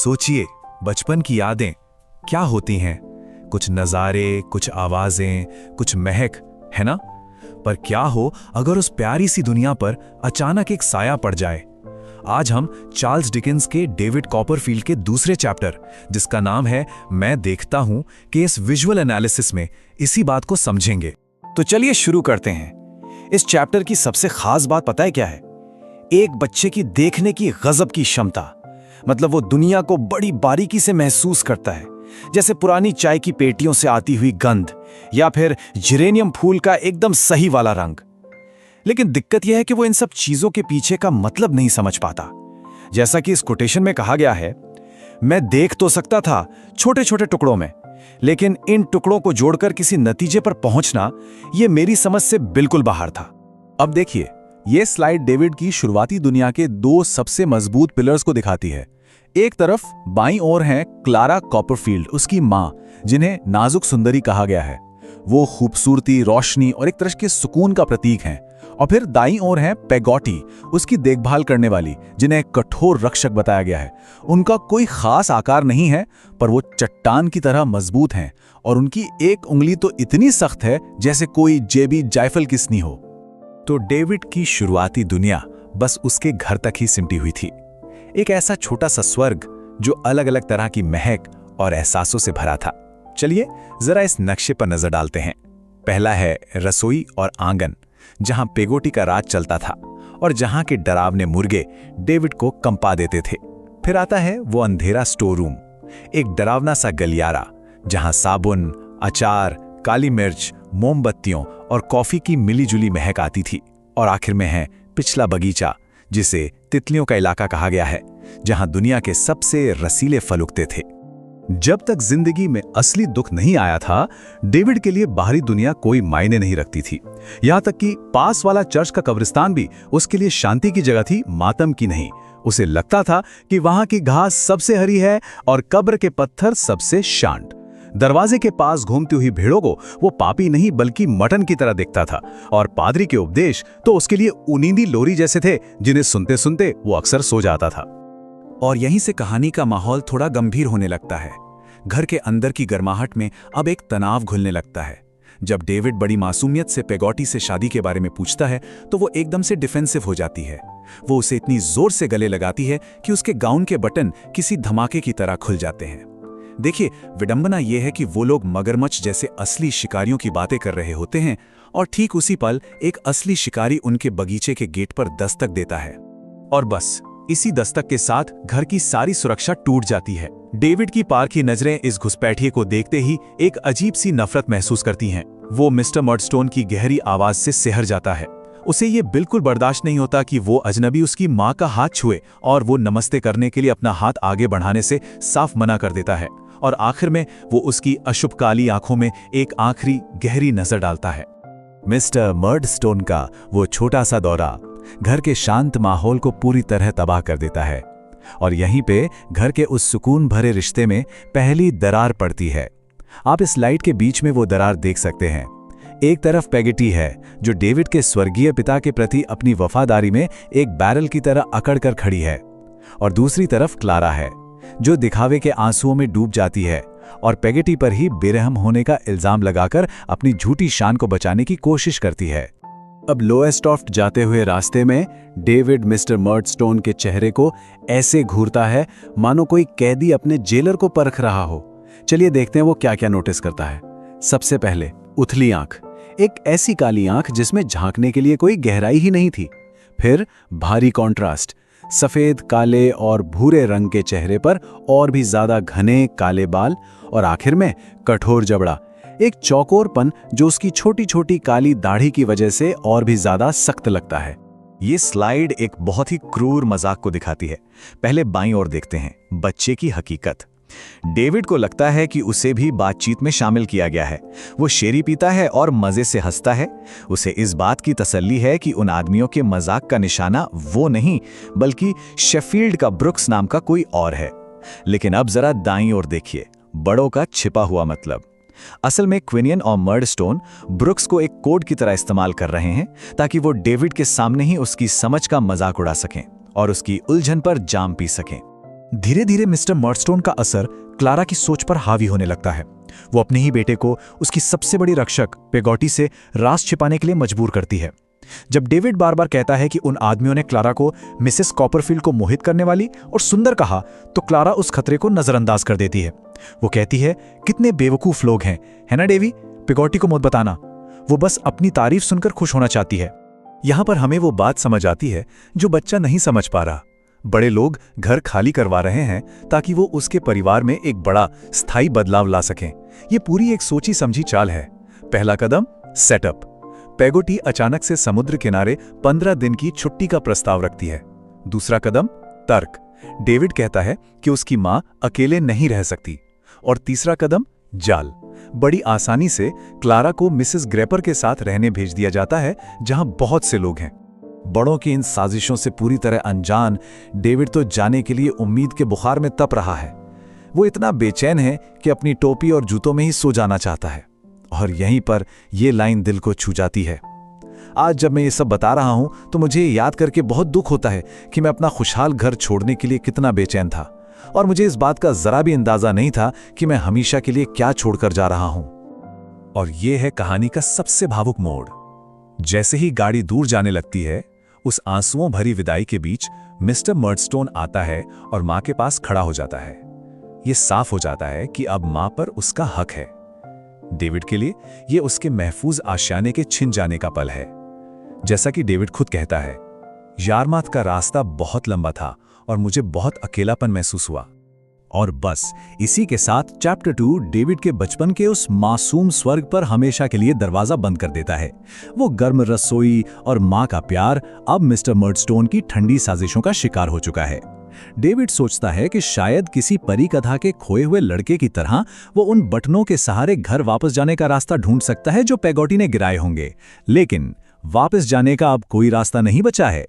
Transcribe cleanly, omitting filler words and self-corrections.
सोचिए, बचपन की यादें क्या होती हैं? कुछ नज़ारे, कुछ आवाजें, कुछ महक, है ना? पर क्या हो अगर उस प्यारी सी दुनिया पर अचानक एक साया पड़ जाए? आज हम चार्ल्स डिकेंस के डेविड कॉपरफील्ड के दूसरे चैप्टर, जिसका नाम है मैं देखता हूं, के इस विजुअल एनालिसिस में इसी बात को समझेंगे। तो चलिए शुरू करते हैं। इस चैप्टर की सबसे खास बात पता है क्या है? एक बच्चे की देखने की गजब की क्षमता। मतलब वो दुनिया को बड़ी बारीकी से महसूस करता है, जैसे पुरानी चाय की पेटियों से आती हुई गंध या फिर जिरेनियम फूल का एकदम सही वाला रंग। लेकिन दिक्कत यह है कि वो इन सब चीजों के पीछे का मतलब नहीं समझ पाता। जैसा कि इस कोटेशन में कहा गया है, मैं देख तो सकता था छोटे छोटे टुकड़ों में, लेकिन इन टुकड़ों को जोड़कर किसी नतीजे पर पहुंचना यह मेरी समझ से बिल्कुल बाहर था। अब देखिए, यह स्लाइड डेविड की शुरुआती दुनिया के दो सबसे मजबूत पिलर्स को दिखाती है। एक तरफ बाईं ओर हैं क्लारा कॉपरफील्ड, उसकी मां, जिन्हें नाजुक सुंदरी कहा गया है। वो खूबसूरती, रोशनी और एक तरह के सुकून का प्रतीक हैं। और फिर दाईं ओर हैं पेगोटी, उसकी देखभाल करने वाली, जिन्हें कठोर रक्षक बताया गया है। उनका कोई खास आकार नहीं है, पर वो चट्टान की तरह मजबूत हैं और उनकी एक उंगली तो इतनी सख्त है जैसे कोई जेबी जायफल किसनी हो। तो डेविड की शुरुआती दुनिया बस उसके घर तक ही सिमटी हुई थी। एक ऐसा छोटा सा स्वर्ग जो अलग अलग तरह की महक और एहसासों से भरा था। चलिए जरा इस नक्शे पर नजर डालते हैं। पहला है रसोई और आंगन, जहां पेगोटी का राज चलता था और जहां के डरावने मुर्गे डेविड को कंपा देते थे। फिर आता है वो अंधेरा स्टोर रूम, एक डरावना सा गलियारा जहां साबुन, अचार, काली मिर्च, मोमबत्तियों और कॉफी की मिलीजुली महक आती थी। और आखिर में है पिछला बगीचा, जिसे तितलियों का इलाका कहा गया है, जहां दुनिया के सबसे रसीले फल उगते थे। जब तक जिंदगी में असली दुख नहीं आया था, डेविड के लिए बाहरी दुनिया कोई मायने नहीं रखती थी। यहां तक कि पास वाला चर्च का कब्रिस्तान भी उसके लिए शांति की जगह थी, मातम की नहीं। उसे लगता था कि वहां की घास सबसे हरी है और कब्र के पत्थर सबसे शांत। दरवाजे के पास घूमती हुई भेड़ों को वो पापी नहीं बल्कि मटन की तरह दिखता था, और पादरी के उपदेश तो उसके लिए उनींदी लोरी जैसे थे, जिन्हें सुनते सुनते वो अक्सर सो जाता था। और यहीं से कहानी का माहौल थोड़ा गंभीर होने लगता है। घर के अंदर की गर्माहट में अब एक तनाव घुलने लगता है। जब डेविड बड़ी मासूमियत से पेगोटी से शादी के बारे में पूछता है, तो वो एकदम से डिफेंसिव हो जाती है। वो उसे इतनी जोर से गले लगाती है कि उसके गाउन के बटन किसी धमाके की तरह खुल जाते हैं। देखिए, विडंबना यह है कि वो लोग मगरमच्छ जैसे असली शिकारियों की बातें कर रहे होते हैं, और ठीक उसी पल एक असली शिकारी उनके बगीचे के गेट पर दस्तक देता है। और बस इसी दस्तक के साथ घर की सारी सुरक्षा टूट जाती है। डेविड की पारखी नजरें इस घुसपैठिए को देखते ही एक अजीब सी नफरत महसूस करती हैं। वो मिस्टर मर्डस्टोन की गहरी आवाज से सिहर जाता है। उसे ये बिल्कुल बर्दाश्त नहीं होता कि वो अजनबी उसकी माँ का हाथ छुए, और वो नमस्ते करने के लिए अपना हाथ आगे बढ़ाने से साफ मना कर देता है। और आखिर में वो उसकी अशुभ काली आंखों में एक आखिरी गहरी नजर डालता है। मिस्टर मर्डस्टोन का वो छोटा सा दौरा घर के शांत माहौल को पूरी तरह तबाह कर देता है, और यहीं पे घर के उस सुकून भरे रिश्ते में पहली दरार पड़ती है। आप इस लाइट के बीच में वो दरार देख सकते हैं। एक तरफ पेगोटी है, जो डेविड के स्वर्गीय पिता के प्रति अपनी वफादारी में एक बैरल की तरह अकड़ कर खड़ी है, और दूसरी तरफ क्लारा है, जो दिखावे के आंसुओं में डूब जाती है और पेगोटी पर ही बेरहम होने का इल्जाम लगाकर अपनी झूठी शान को बचाने की कोशिश करती है। अब लोएस्टॉफ्ट जाते हुए रास्ते में डेविड मिस्टर मर्डस्टोन के चेहरे को ऐसे घूरता है मानो कोई कैदी अपने जेलर को परख रहा हो। चलिए देखते हैं वो क्या क्या नोटिस करता है। सबसे पहले उथली आंख, एक ऐसी काली आंख जिसमें झांकने के लिए कोई गहराई ही नहीं थी। फिर भारी कॉन्ट्रास्ट, सफेद, काले और भूरे रंग के चेहरे पर और भी ज्यादा घने काले बाल, और आखिर में कठोर जबड़ा, एक चौकोरपन जो उसकी छोटी छोटी काली दाढ़ी की वजह से और भी ज्यादा सख्त लगता है। ये स्लाइड एक बहुत ही क्रूर मजाक को दिखाती है। पहले बाईं ओर देखते हैं, बच्चे की हकीकत। डेविड को लगता है कि उसे भी बातचीत में शामिल किया गया है। वो शेरी पीता है और मजे से हंसता है। उसे इस बात की तसल्ली है कि उन आदमियों के मजाक का निशाना वो नहीं, बल्कि शेफील्ड का ब्रुक्स नाम का कोई और है। लेकिन अब जरा दाईं ओर देखिए, बड़ों का छिपा हुआ मतलब। असल में क्विनियन और मर्डस्टोन ब्रुक्स को एक कोड की तरह इस्तेमाल कर रहे हैं, ताकि वो डेविड के सामने ही उसकी समझ का मजाक उड़ा सकें और उसकी उलझन पर जाम पी सकें। धीरे धीरे मिस्टर मर्डस्टोन का असर क्लारा की सोच पर हावी होने लगता है। वो अपने ही बेटे को उसकी सबसे बड़ी रक्षक पेगोटी से राज छिपाने के लिए मजबूर करती है। जब डेविड बार बार कहता है कि उन आदमियों ने क्लारा को मिसेस कॉपरफील्ड को मोहित करने वाली और सुंदर कहा, तो क्लारा उस खतरे को नजरअंदाज कर देती है। वो कहती है, कितने बेवकूफ लोग हैं, है ना डेवी, पेगोटी को मत बताना। वो बस अपनी तारीफ सुनकर खुश होना चाहती है। यहां पर हमें वो बात समझ आती है जो बच्चा नहीं समझ पा रहा। बड़े लोग घर खाली करवा रहे हैं ताकि वो उसके परिवार में एक बड़ा स्थायी बदलाव ला सकें। ये पूरी एक सोची समझी चाल है। पहला कदम, सेटअप। पेगोटी अचानक से समुद्र किनारे 15 दिन की छुट्टी का प्रस्ताव रखती है। दूसरा कदम, तर्क। डेविड कहता है कि उसकी मां अकेले नहीं रह सकती। और तीसरा कदम, जाल। बड़ी आसानी से क्लारा को मिसेस ग्रेपर के साथ रहने भेज दिया जाता है, जहां बहुत से लोग हैं। बड़ों की इन साजिशों से पूरी तरह अनजान डेविड तो जाने के लिए उम्मीद के बुखार में तप रहा है। वो इतना बेचैन है कि अपनी टोपी और जूतों में ही सो जाना चाहता है। और यहीं पर यह लाइन दिल को छू जाती है। आज जब मैं ये सब बता रहा हूं तो मुझे याद करके बहुत दुख होता है कि मैं अपना खुशहाल घर छोड़ने के लिए कितना बेचैन था, और मुझे इस बात का जरा भी अंदाजा नहीं था कि मैं हमेशा के लिए क्या छोड़कर जा रहा हूं। और ये है कहानी का सबसे भावुक मोड़। जैसे ही गाड़ी दूर जाने लगती है, उस आंसुओं भरी विदाई के बीच मिस्टर मर्डस्टोन आता है और मां के पास खड़ा हो जाता है। यह साफ हो जाता है कि अब मां पर उसका हक है। डेविड के लिए यह उसके महफूज आशियाने के छिन जाने का पल है। जैसा कि डेविड खुद कहता है, यारमात का रास्ता बहुत लंबा था और मुझे बहुत अकेलापन महसूस हुआ। और बस इसी के साथ चैप्टर 2 डेविड के बचपन के उस मासूम स्वर्ग पर हमेशा के लिए दरवाजा बंद कर देता है। वो गर्म रसोई और मां का प्यार अब मिस्टर मर्डस्टोन की ठंडी साजिशों का शिकार हो चुका है। डेविड सोचता है कि शायद किसी परी कथा के खोए हुए लड़के की तरह वो उन बटनों के सहारे घर वापस जाने का रास्ता ढूंढ सकता है जो पेगोटी ने गिराए होंगे, लेकिन वापस जाने का अब कोई रास्ता नहीं बचा है।